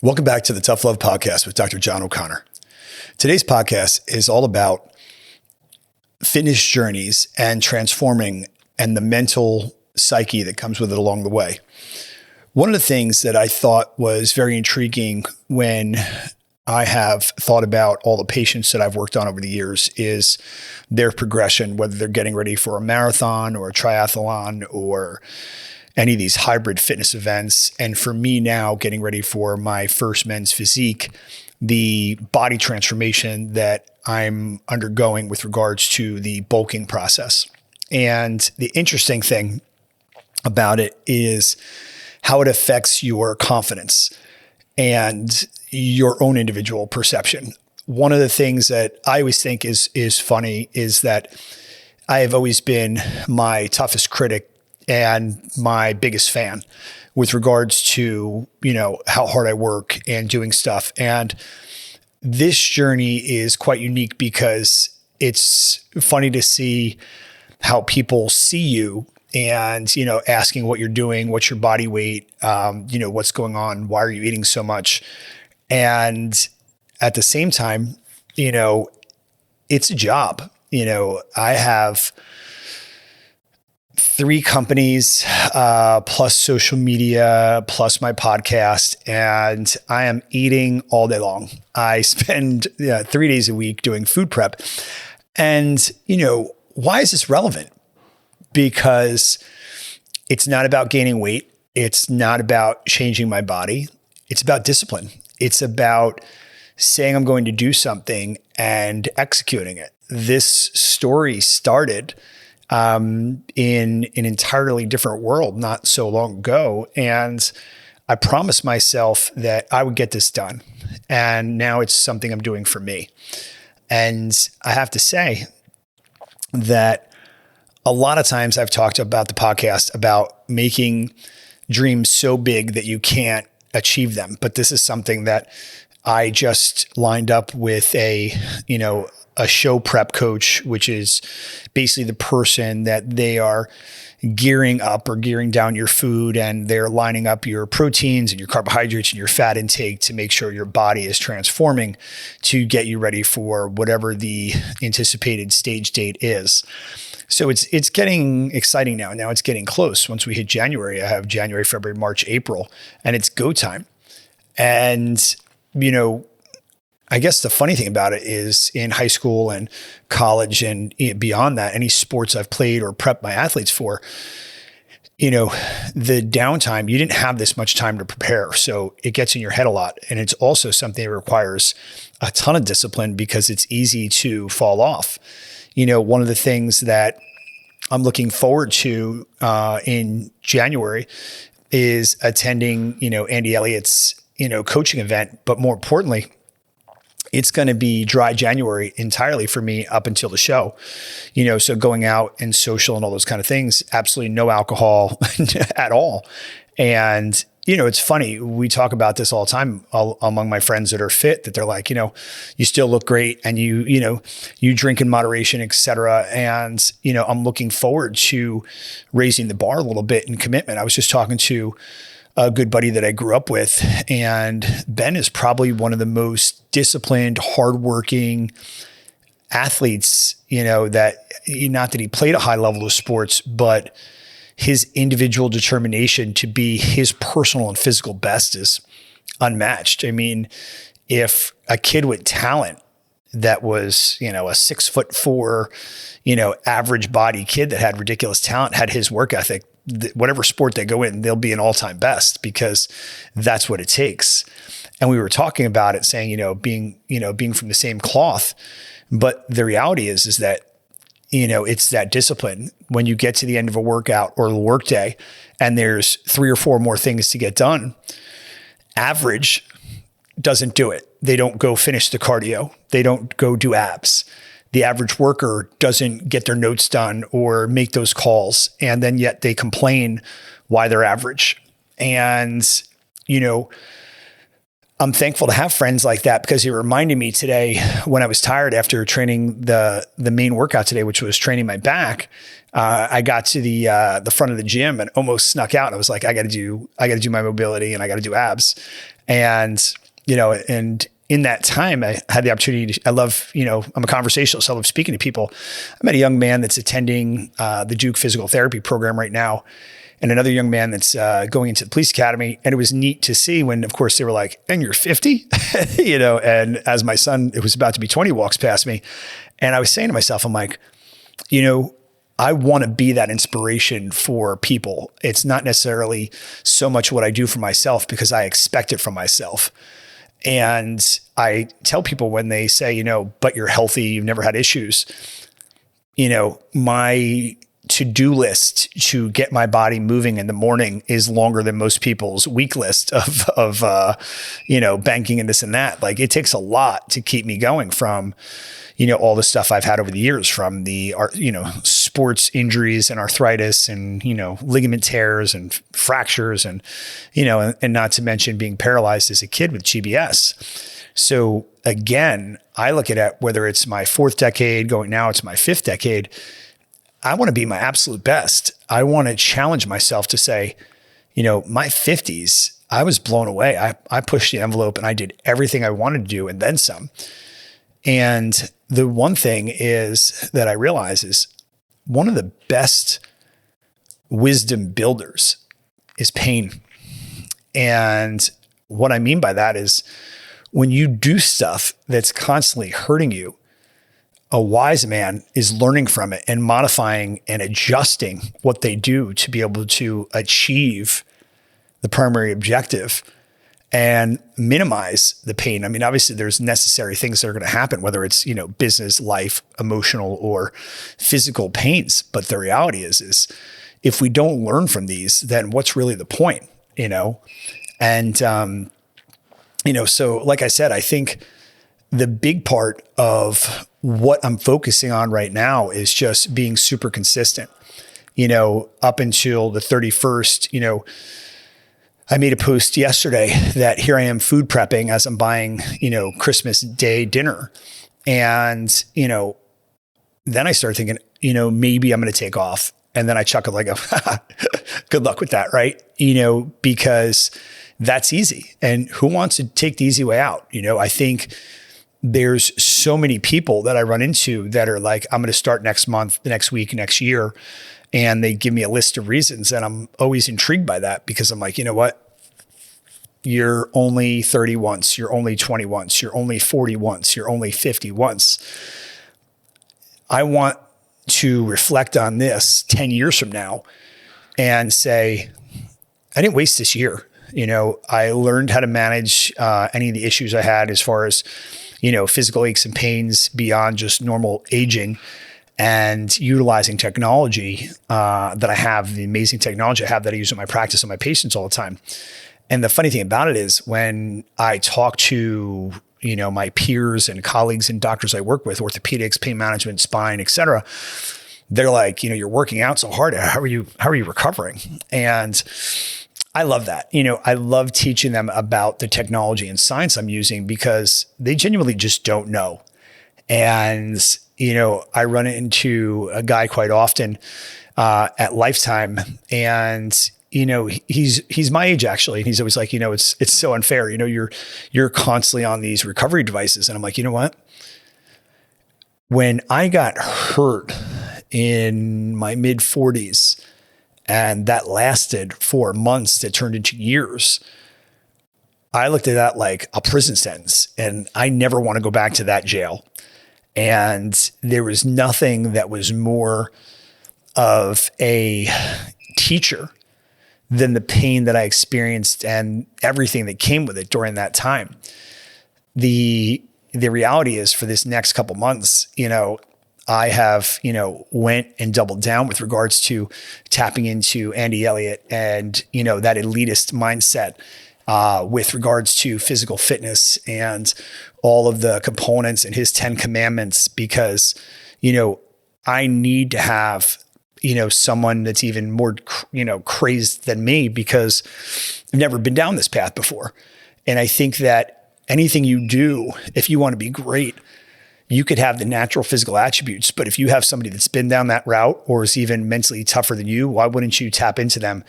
Welcome back to the Tough Love Podcast with Dr. John O'Connor. Today's podcast is all about fitness journeys and transforming and the mental psyche that comes with it along the way. One of the things that I thought was very intriguing when I have thought about all the patients that I've worked on over the years is their progression, whether they're getting ready for a marathon or a triathlon or any of these hybrid fitness events. And for me now, getting ready for my first men's physique, the body transformation that I'm undergoing with regards to the bulking process. And the interesting thing about it is how it affects your confidence and your own individual perception. One of the things that I always think is funny is that I have always been my toughest critic and my biggest fan with regards to, how hard I work and doing stuff. And this journey is quite unique because it's funny to see how people see you and, asking what you're doing, what's your body weight, what's going on, why are you eating so much? And at the same time, it's a job. I have 3 companies, plus social media, plus my podcast, and I am eating all day long. I spend 3 days a week doing food prep. And, why is this relevant? Because it's not about gaining weight. It's not about changing my body. It's about discipline. It's about saying I'm going to do something and executing it. This story started in an entirely different world not so long ago. And I promised myself that I would get this done. And now it's something I'm doing for me. And I have to say that a lot of times I've talked about the podcast about making dreams so big that you can't achieve them. But this is something that I just lined up with a show prep coach, which is basically the person that they are gearing up or gearing down your food, and they're lining up your proteins and your carbohydrates and your fat intake to make sure your body is transforming to get you ready for whatever the anticipated stage date is. So it's getting exciting now. Now it's getting close. Once we hit January, I have January, February, March, April, and it's go time. And, I guess the funny thing about it is in high school and college and beyond that, any sports I've played or prepped my athletes for, the downtime, you didn't have this much time to prepare. So it gets in your head a lot. And it's also something that requires a ton of discipline because it's easy to fall off. One of the things that I'm looking forward to in January is attending, Andy Elliott's, coaching event. But more importantly, it's going to be dry January entirely for me up until the show, so going out and social and all those kind of things, absolutely no alcohol at all. And, it's funny. We talk about this all the time among my friends that are fit, that they're like, you still look great and you drink in moderation, et cetera. And, I'm looking forward to raising the bar a little bit in commitment. I was just talking to a good buddy that I grew up with, and Ben is probably one of the most disciplined, hardworking athletes, that not that he played a high level of sports, but his individual determination to be his personal and physical best is unmatched. I mean, if a kid with talent that was, a 6'4", average body kid that had ridiculous talent, had his work ethic, whatever sport they go in, they'll be an all-time best because that's what it takes. And we were talking about it saying, being from the same cloth, but the reality is that, it's that discipline when you get to the end of a workout or the workday and there's 3 or 4 more things to get done. Average doesn't do it. They don't go finish the cardio. They don't go do abs. The average worker doesn't get their notes done or make those calls. And then yet they complain why they're average. And, I'm thankful to have friends like that, because it reminded me today when I was tired after training the main workout today, which was training my back. I got to the front of the gym and almost snuck out. I was like, I got to do my mobility and I got to do abs. And, and in that time, I had the opportunity I'm a conversationalist. I love speaking to people. I met a young man that's attending the Duke physical therapy program right now, and another young man that's going into the police academy. And it was neat to see when, of course, they were like, and you're 50, and as my son, it was about to be 20, walks past me. And I was saying to myself, I'm like, I want to be that inspiration for people. It's not necessarily so much what I do for myself, because I expect it from myself. And I tell people when they say, but you're healthy, you've never had issues, my to-do list to get my body moving in the morning is longer than most people's week list of banking and this and that. Like, it takes a lot to keep me going from, all the stuff I've had over the years, from the, sports injuries and arthritis and, ligament tears and fractures and, and not to mention being paralyzed as a kid with GBS. So again, I look at it, whether it's my fourth decade going now, it's my fifth decade, I want to be my absolute best. I want to challenge myself to say, my 50s, I was blown away. I pushed the envelope and I did everything I wanted to do and then some. And the one thing is that I realize is one of the best wisdom builders is pain. And what I mean by that is when you do stuff that's constantly hurting you, a wise man is learning from it and modifying and adjusting what they do to be able to achieve the primary objective and minimize the pain. I mean, obviously there's necessary things that are going to happen, whether it's, business, life, emotional, or physical pains. But the reality is if we don't learn from these, then what's really the point, And, so like I said, I think the big part of what I'm focusing on right now is just being super consistent, up until the 31st, I made a post yesterday that here I am food prepping as I'm buying, Christmas Day dinner. And, then I started thinking, maybe I'm going to take off. And then I chuckled like, good luck with that. Right. Because that's easy. And who wants to take the easy way out? I think there's so many people that I run into that are like, I'm going to start next month, the next week, next year. And they give me a list of reasons. And I'm always intrigued by that, because I'm like, you know what? You're only 30 once, you're only 20 once, you're only 40 once, you're only 50 once. I want to reflect on this 10 years from now and say, I didn't waste this year. I learned how to manage any of the issues I had as far as, physical aches and pains beyond just normal aging, and utilizing technology that I have, the amazing technology I have that I use in my practice on my patients all the time. And the funny thing about it is when I talk to, my peers and colleagues and doctors I work with, orthopedics, pain management, spine, et cetera, they're like, you're working out so hard. How are you recovering? And I love that. I love teaching them about the technology and science I'm using, because they genuinely just don't know. And, I run into a guy quite often at Lifetime, and, he's my age actually. And he's always like, it's so unfair. You're constantly on these recovery devices. And I'm like, you know what? When I got hurt in my mid 40s, and that lasted for months that turned into years, I looked at that like a prison sentence, and I never want to go back to that jail. And there was nothing that was more of a teacher than the pain that I experienced and everything that came with it during that time. The reality is, for this next couple months, I have, went and doubled down with regards to tapping into Andy Elliott and, that elitist mindset with regards to physical fitness and all of the components and his 10 commandments, because, I need to have, someone that's even more, crazed than me, because I've never been down this path before. And I think that anything you do, if you want to be great, you could have the natural physical attributes, but if you have somebody that's been down that route or is even mentally tougher than you, why wouldn't you tap into them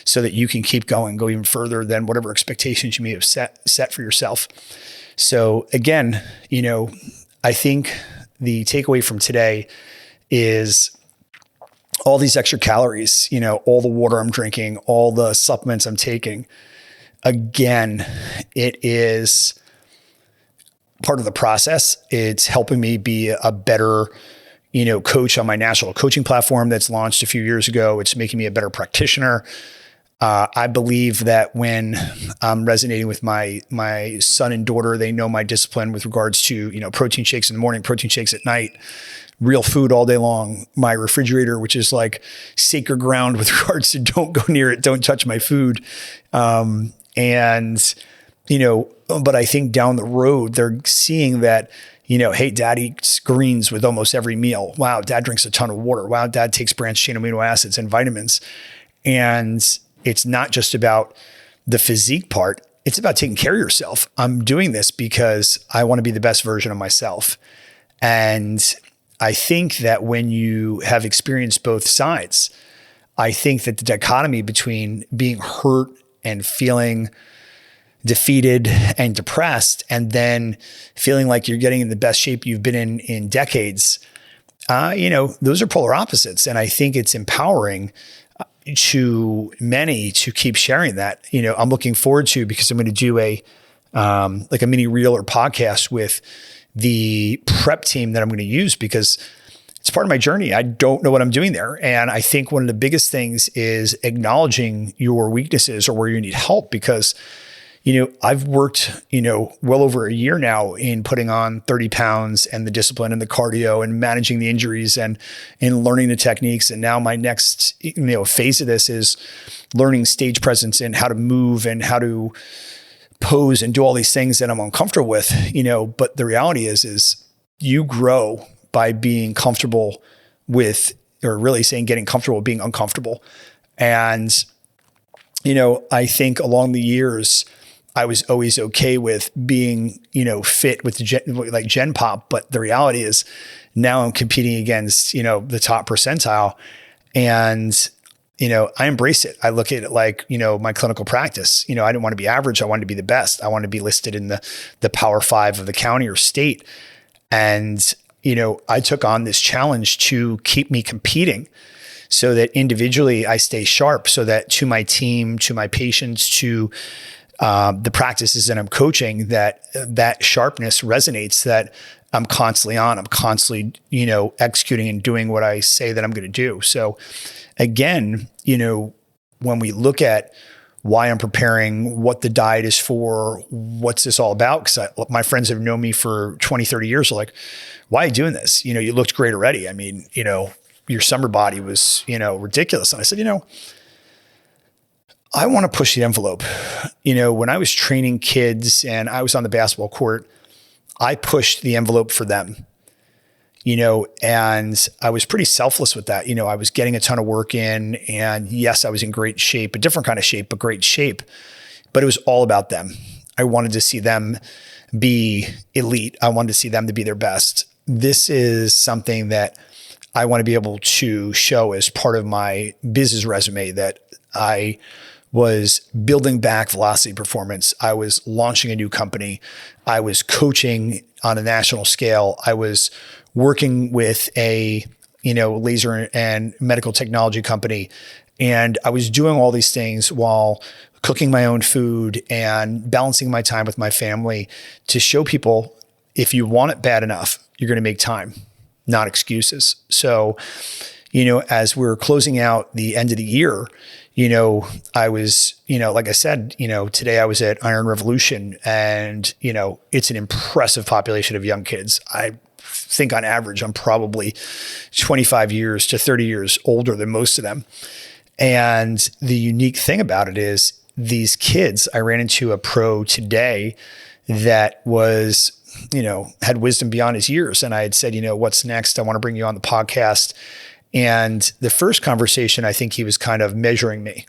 so that you can keep going, go even further than whatever expectations you may have set for yourself? So again, I think the takeaway from today is all these extra calories, all the water I'm drinking, all the supplements I'm taking. Again, it is part of the process. It's helping me be a better, coach on my national coaching platform that's launched a few years ago. It's making me a better practitioner. I believe that when I'm resonating with my son and daughter, they know my discipline with regards to, protein shakes in the morning, protein shakes at night, real food all day long. My refrigerator, which is like sacred ground with regards to don't go near it, don't touch my food. But I think down the road, they're seeing that, hey, dad eats greens with almost every meal. Wow, dad drinks a ton of water. Wow, dad takes branched chain amino acids and vitamins. And it's not just about the physique part. It's about taking care of yourself. I'm doing this because I want to be the best version of myself. And I think that when you have experienced both sides, I think that the dichotomy between being hurt and feeling defeated and depressed, and then feeling like you're getting in the best shape you've been in decades, those are polar opposites. And I think it's empowering to many to keep sharing that. I'm looking forward to, because I'm going to do a mini reel or podcast with the prep team that I'm going to use, because it's part of my journey. I don't know what I'm doing there. And I think one of the biggest things is acknowledging your weaknesses or where you need help, because I've worked, well over a year now in putting on 30 pounds and the discipline and the cardio and managing the injuries and learning the techniques. And now my next, phase of this is learning stage presence and how to move and how to pose and do all these things that I'm uncomfortable with, but the reality is you grow by being comfortable with, or really saying, getting comfortable with being uncomfortable. And, I think along the years, I was always okay with being, fit with like Gen Pop. But the reality is now I'm competing against, the top percentile, and, I embrace it. I look at it like, my clinical practice. I didn't want to be average. I wanted to be the best. I wanted to be listed in the Power 5 of the county or state. And, I took on this challenge to keep me competing so that individually I stay sharp, so that to my team, to my patients, to the practices that I'm coaching, that sharpness resonates, that I'm constantly on, I'm constantly, executing and doing what I say that I'm going to do. So again, when we look at why I'm preparing, what the diet is for, what's this all about? Because my friends have known me for 20, 30 years. Are like, why are you doing this? You looked great already. I mean, your summer body was, ridiculous. And I said, I want to push the envelope. When I was training kids and I was on the basketball court, I pushed the envelope for them, and I was pretty selfless with that. I was getting a ton of work in, and yes, I was in great shape, a different kind of shape, but great shape, but it was all about them. I wanted to see them be elite. I wanted to see them to be their best. This is something that I want to be able to show as part of my business resume, that I was building back Velocity Performance. I was launching a new company. I was coaching on a national scale. I was working with a, laser and medical technology company. And I was doing all these things while cooking my own food and balancing my time with my family to show people, if you want it bad enough, you're going to make time, not excuses. So, as we're closing out the end of the year, I was, like I said, today I was at Iron Revolution, and, it's an impressive population of young kids. I think on average, I'm probably 25 years to 30 years older than most of them. And the unique thing about it is these kids, I ran into a pro today that was, had wisdom beyond his years. And I had said, what's next? I want to bring you on the podcast. And the first conversation, I think he was kind of measuring me.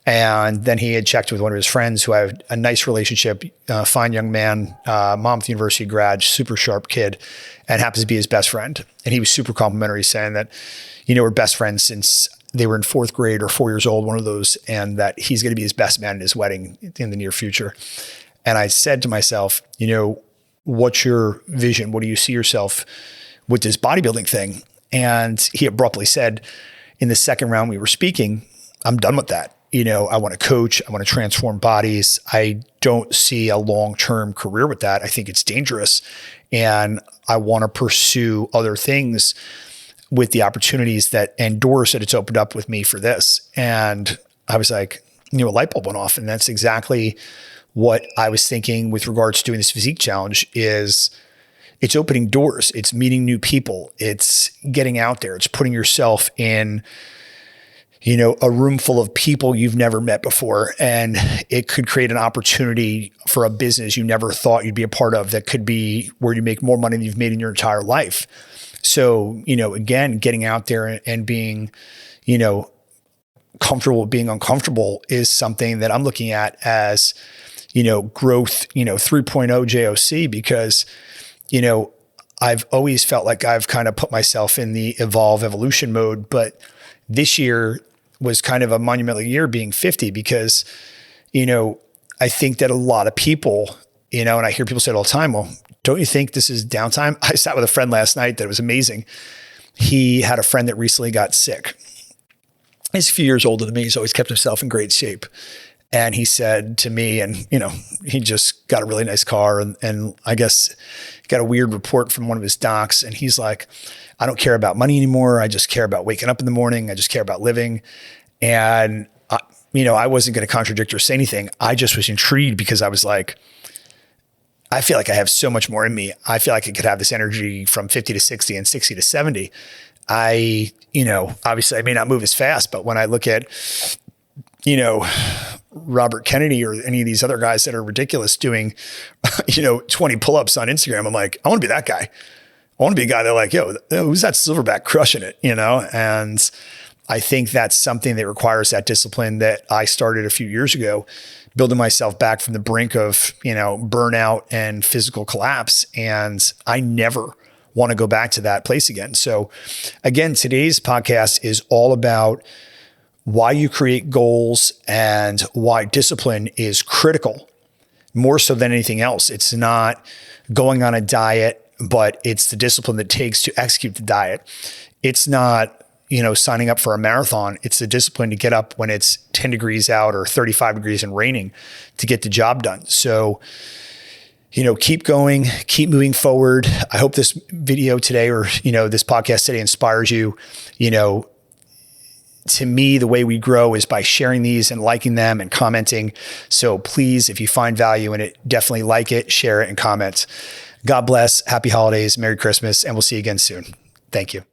And then he had checked with one of his friends who had a nice relationship, fine young man, Monmouth University grad, super sharp kid, and happens to be his best friend. And he was super complimentary, saying that, we're best friends since they were in fourth grade or 4 years old, one of those, and that he's going to be his best man at his wedding in the near future. And I said to myself, what's your vision? What do you see yourself with this bodybuilding thing? And he abruptly said, in the second round we were speaking, I'm done with that. I want to coach. I want to transform bodies. I don't see a long-term career with that. I think it's dangerous. And I want to pursue other things with the opportunities and doors that it's opened up with me for this. And I was like, a light bulb went off. And that's exactly what I was thinking with regards to doing this physique challenge. Is it's opening doors. It's meeting new people. It's getting out there. It's putting yourself in a room full of people you've never met before. And it could create an opportunity for a business you never thought you'd be a part of that could be where you make more money than you've made in your entire life. So, again, getting out there and being, comfortable with being uncomfortable is something that I'm looking at as, growth, 3.0 JOC, because, I've always felt like I've kind of put myself in the evolution mode, but this year was kind of a monumental year being 50 because, I think that a lot of people, and I hear people say it all the time, well, don't you think this is downtime? I sat with a friend last night that was amazing. He had a friend that recently got sick. He's a few years older than me. He's always kept himself in great shape. And he said to me, and, he just got a really nice car and I guess got a weird report from one of his docs. And he's like, I don't care about money anymore. I just care about waking up in the morning. I just care about living. And, I wasn't going to contradict or say anything. I just was intrigued because I was like, I feel like I have so much more in me. I feel like I could have this energy from 50 to 60 and 60 to 70. Obviously I may not move as fast, but when I look at, Robert Kennedy or any of these other guys that are ridiculous doing, 20 pull-ups on Instagram, I'm like, I want to be that guy. I want to be a guy that like, who's that silverback crushing it, And I think that's something that requires that discipline that I started a few years ago, building myself back from the brink of, burnout and physical collapse. And I never want to go back to that place again. So again, today's podcast is all about why you create goals and why discipline is critical, more so than anything else. It's not going on a diet, but it's the discipline that it takes to execute the diet. It's not, signing up for a marathon. It's the discipline to get up when it's 10 degrees out or 35 degrees and raining to get the job done. So, keep going, keep moving forward. I hope this video today or, this podcast today inspires you. To me, the way we grow is by sharing these and liking them and commenting. So please, if you find value in it, definitely like it, share it, and comment. God bless. Happy holidays. Merry Christmas. And we'll see you again soon. Thank you.